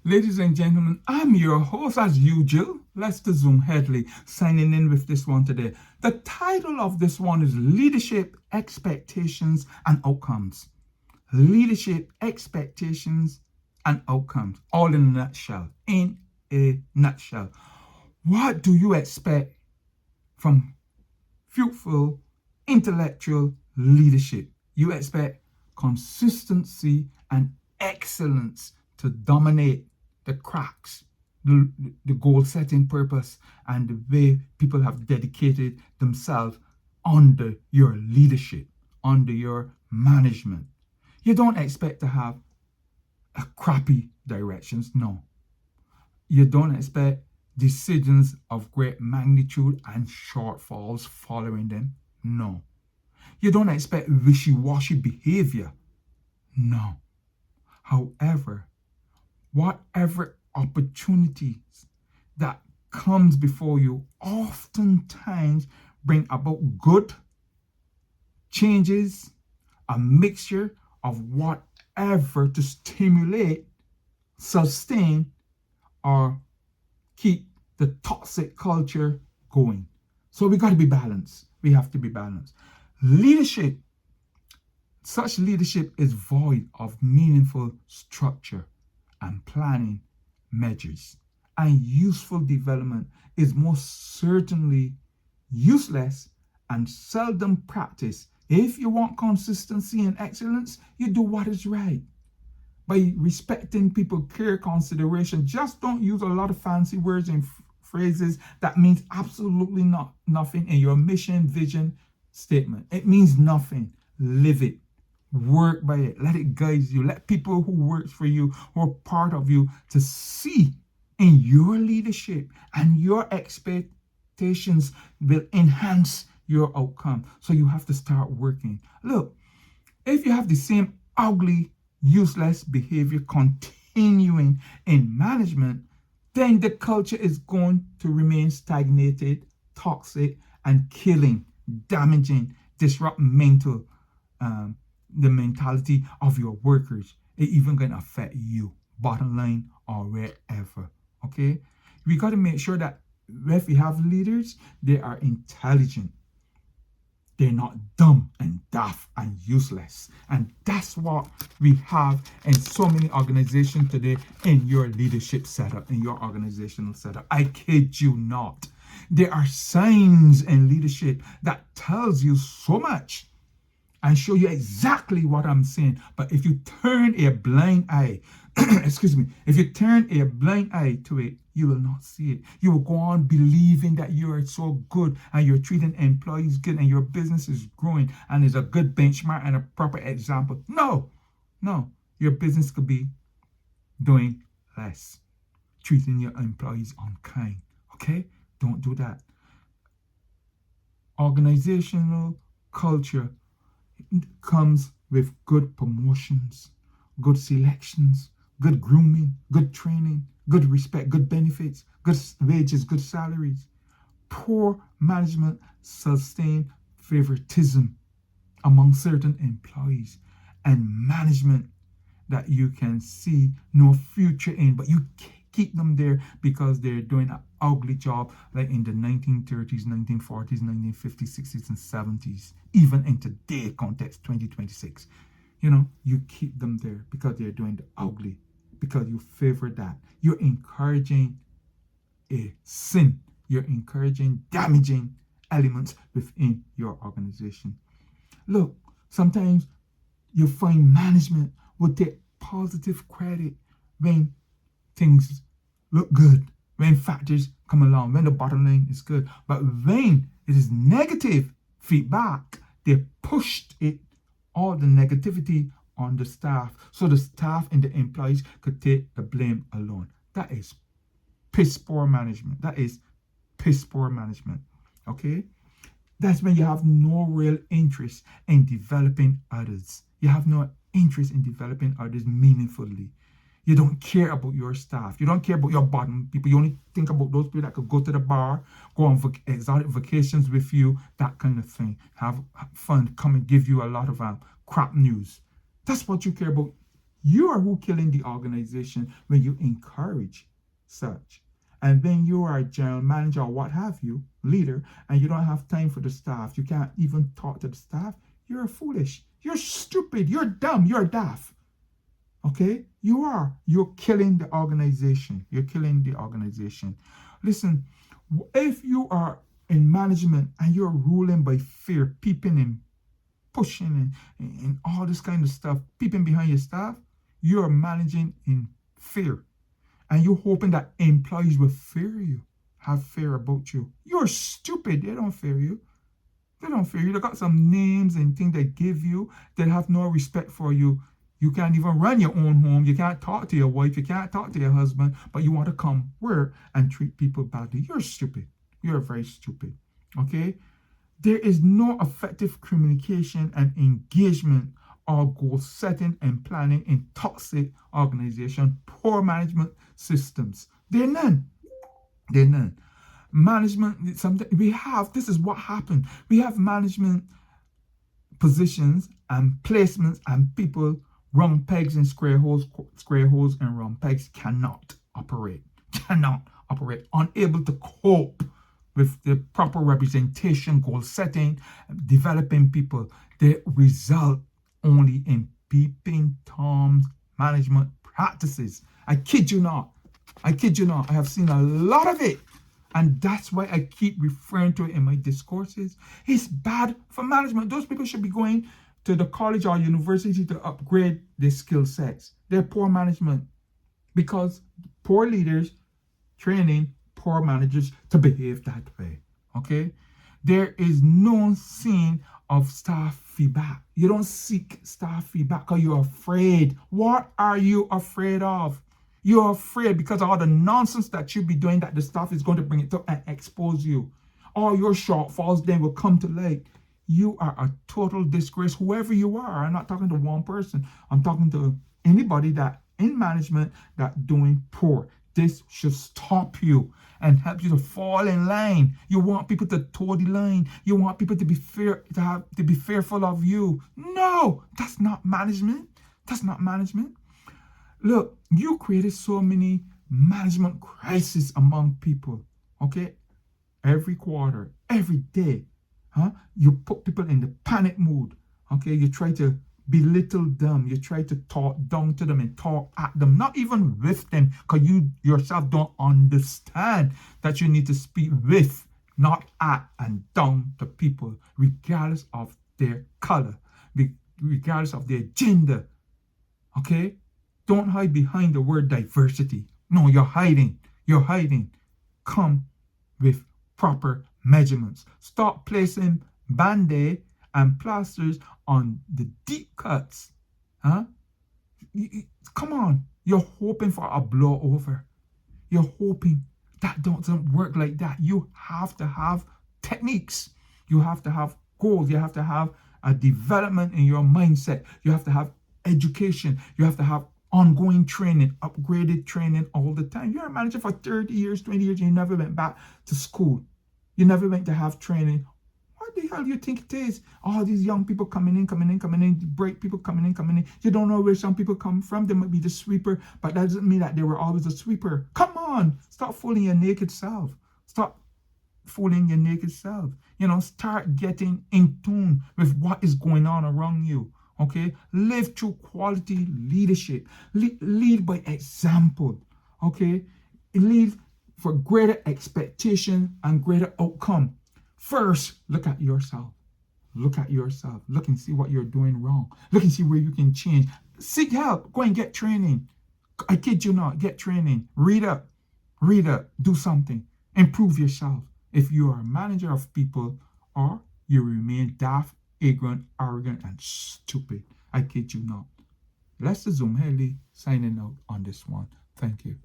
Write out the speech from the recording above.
Ladies and gentlemen, I'm your host as usual, Lester Zoom Headley, signing in with this one today. The title of this one is Leadership Expectations and Outcomes. Leadership Expectations and Outcomes, all in a nutshell. In a nutshell. What do you expect from fruitful, intellectual leadership? You expect consistency and excellence to dominate the cracks, the goal setting purpose, and the way people have dedicated themselves under your leadership, under your management. You don't expect to have a crappy directions, no. You don't expect decisions of great magnitude and shortfalls following them, no. You don't expect wishy-washy behavior, no. However, whatever opportunities that comes before you oftentimes bring about good changes, a mixture of whatever to stimulate, sustain, or keep the toxic culture going. So we got to be balanced. We have to be balanced. Leadership, such leadership is void of meaningful structure and planning measures. And useful development is most certainly useless and seldom practiced. If you want consistency and excellence, you do what is right. By respecting people, care, consideration, just don't use a lot of fancy words and phrases that means absolutely nothing in your mission, vision, statement. It means nothing. Live it. Work by it. Let it guide you. Let people who work for you, who are part of you, to see in your leadership and your expectations will enhance your outcome. So you have to start working. Look, if you have the same ugly, useless behavior continuing in management, then the culture is going to remain stagnated, toxic, and killing, damaging, disrupt the mentality of your workers. It even going to affect you, bottom line or wherever. Okay, we got to make sure that if we have leaders, they are intelligent. They're not dumb and daft and useless. And that's what we have in so many organizations today in your leadership setup, in your organizational setup. I kid you not. There are signs in leadership that tells you so much and show you exactly what I'm saying. But if you turn a blind eye, if you turn a blind eye to it, you will not see it. You will go on believing that you are so good and you're treating employees good and your business is growing and is a good benchmark and a proper example. No, your business could be doing less, treating your employees unkind. Okay? Don't do that. Organizational culture comes with good promotions, good selections, good grooming, good training, good respect, good benefits, good wages, good salaries. Poor management sustain favoritism among certain employees and management that you can see no future in, but you keep them there because they're doing an ugly job like in the 1930s, 1940s, 1950s, 60s, and 70s, even in today's context, 2026. You keep them there because they're doing the ugly, because you favor that. You're encouraging a sin. You're encouraging damaging elements within your organization. Look, sometimes you find management will take positive credit when things look good, when factors come along, when the bottom line is good. But when it is negative feedback, they pushed it, all the negativity on the staff, so the staff and the employees could take the blame alone. That is piss poor management. That is piss poor management. Okay? That's when you have no real interest in developing others. You have no interest in developing others meaningfully. You don't care about your staff. You don't care about your bottom people. You only think about those people that could go to the bar, go on exotic vacations with you, that kind of thing. Have fun, come and give you a lot of crap news. That's what you care about. You are who killing the organization when you encourage such. And then you are a general manager or what have you, leader, and you don't have time for the staff. You can't even talk to the staff. You're foolish. You're stupid. You're dumb. You're daft. Okay? You are. You're killing the organization. You're killing the organization. Listen, if you are in management and you're ruling by fear, peeping and pushing and all this kind of stuff, peeping behind your staff, you're managing in fear. And you're hoping that employees will fear you, have fear about you. You're stupid. They don't fear you. They don't fear you. They got some names and things they give you. They have no respect for you. You can't even run your own home. You can't talk to your wife. You can't talk to your husband. But you want to come work and treat people badly. You're stupid. You're very stupid. Okay? There is no effective communication and engagement or goal setting and planning in toxic organization, poor management systems. They're none. They're none. Management, something we have, this is what happened. We have management positions and placements and people, round pegs and square holes and round pegs cannot operate, unable to cope with the proper representation, goal setting, developing people. They result only in peeping Tom's management practices. I kid you not. I have seen a lot of it. And that's why I keep referring to it in my discourses. It's bad for management. Those people should be going to the college or university to upgrade their skill sets. They're poor management because poor leaders training poor managers to behave that way. Okay? There is no scene of staff feedback. You don't seek staff feedback because you're afraid. What are you afraid of? You're afraid because of all the nonsense that you'll be doing that the staff is going to bring it up and expose you. All your shortfalls then will come to light. You are a total disgrace, whoever you are. I'm not talking to one person. I'm talking to anybody that in management that doing poor. This should stop you and help you to fall in line. You want people to toe the line. You want people to be fearful of you. No, that's not management. That's not management. Look, you created so many management crises among people. Okay, every quarter, every day, you put people in the panic mood. Okay, you try to belittle them. You try to talk down to them and talk at them, not even with them, because you yourself don't understand that you need to speak with, not at and down to people, regardless of their color, regardless of their gender. Okay? Don't hide behind the word diversity. No, you're hiding. You're hiding. Come with proper measurements. Stop placing Band-Aid and plasters on the deep cuts. Come on. You're hoping for a blowover. You're hoping that doesn't work like that. You have to have techniques. You have to have goals. You have to have a development in your mindset. You have to have education. You have to have ongoing training, upgraded training all the time. You're a manager for 30 years, 20 years, and you never went back to school. You never went to have training. What the hell do you think it is? All these young people coming in, bright people coming in. You don't know where some people come from. They might be the sweeper, but that doesn't mean that they were always a sweeper. Come on, stop fooling your naked self. Stop fooling your naked self. Start getting in tune with what is going on around you. Okay, live through quality leadership. Lead by example. Okay, lead for greater expectation and greater outcome. First, look at yourself. Look at yourself. Look and see what you're doing wrong. Look and see where you can change. Seek help. Go and get training. I kid you not. Get training. Read up. Do something. Improve yourself. If you are a manager of people or you remain daft, ignorant, arrogant, and stupid. I kid you not. Lester Zumheli signing out on this one. Thank you.